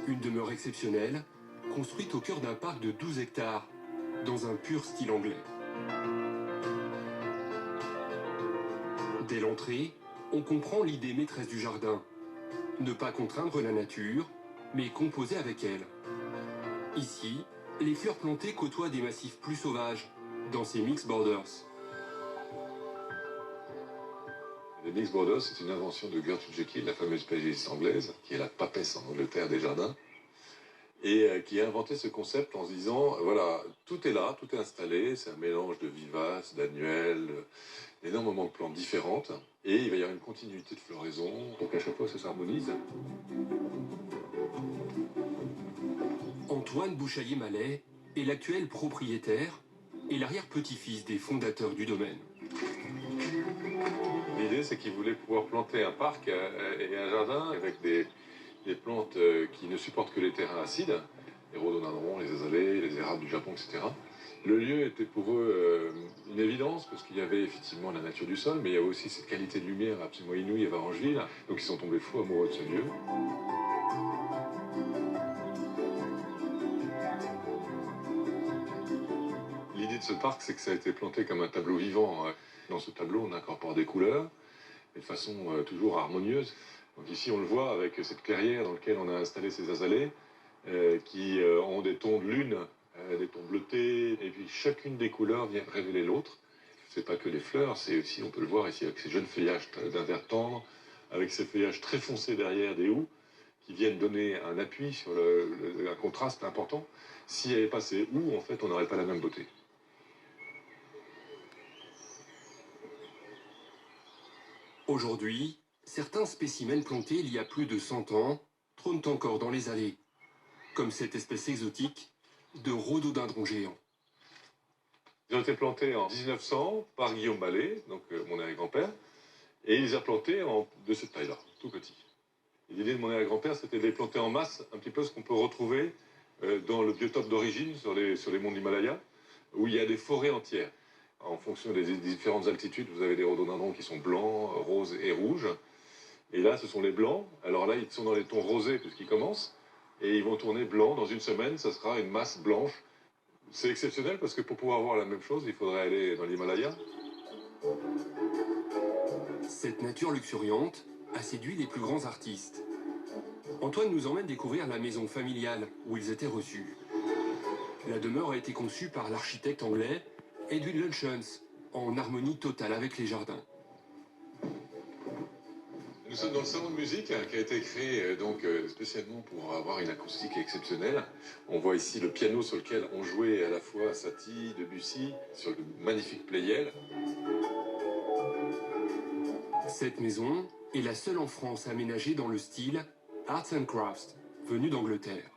Une demeure exceptionnelle, construite au cœur d'un parc de 12 hectares, dans un pur style anglais. Dès l'entrée, on comprend l'idée maîtresse du jardin. Ne pas contraindre la nature, mais composer avec elle. Ici, les fleurs plantées côtoient des massifs plus sauvages, dans ces mixed borders. Les mixed borders, c'est une invention de Gertrude Jekyll, la fameuse paysagiste anglaise, qui est la papesse en Angleterre des jardins, et qui a inventé ce concept en se disant, voilà, tout est là, tout est installé, c'est un mélange de vivaces, d'annuels, énormément de plantes différentes, et il va y avoir une continuité de floraison pour qu'à chaque fois ça s'harmonise. Antoine Bouchaillé-Mallet est l'actuel propriétaire et l'arrière-petit-fils des fondateurs du domaine. L'idée, c'est qu'il voulait pouvoir planter un parc et un jardin avec des plantes qui ne supportent que les terrains acides, les rhododendrons, les azalées, les érables du Japon, etc. Le lieu était pour eux une évidence, parce qu'il y avait effectivement la nature du sol, mais il y avait aussi cette qualité de lumière absolument inouïe à Varangeville. Donc ils sont tombés fous amoureux de ce lieu. L'idée de ce parc, c'est que ça a été planté comme un tableau vivant. Dans ce tableau, on incorpore des couleurs, mais de façon toujours harmonieuse. Donc ici, on le voit avec cette clairière dans laquelle on a installé ces azalées, qui ont des tons de lune, des tons bleutés, et puis chacune des couleurs vient révéler l'autre. C'est pas que les fleurs, c'est aussi, on peut le voir ici avec ces jeunes feuillages d'un vert tendre, avec ces feuillages très foncés derrière des houx, qui viennent donner un appui sur un contraste important. S'il n'y avait pas ces houx, en fait, on n'aurait pas la même beauté. Aujourd'hui, certains spécimens plantés il y a plus de 100 ans trônent encore dans les allées, comme cette espèce exotique de rhododendron géant. Ils ont été plantés en 1900 par Guillaume Mallet, donc mon arrière-grand-père, et il les a plantés de cette taille-là, tout petit. L'idée de mon arrière-grand-père, c'était de les planter en masse, un petit peu ce qu'on peut retrouver dans le biotope d'origine sur les monts de l'Himalaya, où il y a des forêts entières. En fonction des différentes altitudes, vous avez des rhododendrons qui sont blancs, roses et rouges. Et là, ce sont les blancs. Alors là, ils sont dans les tons rosés puisqu'ils commencent. Et ils vont tourner blanc. Dans une semaine, ça sera une masse blanche. C'est exceptionnel parce que pour pouvoir voir la même chose, il faudrait aller dans l'Himalaya. Cette nature luxuriante a séduit les plus grands artistes. Antoine nous emmène découvrir la maison familiale où ils étaient reçus. La demeure a été conçue par l'architecte anglais Edwin Lutyens, en harmonie totale avec les jardins. Nous sommes dans le salon de musique qui a été créé spécialement pour avoir une acoustique exceptionnelle. On voit ici le piano sur lequel on jouait à la fois Satie, Debussy, sur le magnifique Pleyel. Cette maison est la seule en France aménagée dans le style Arts and Crafts, venu d'Angleterre.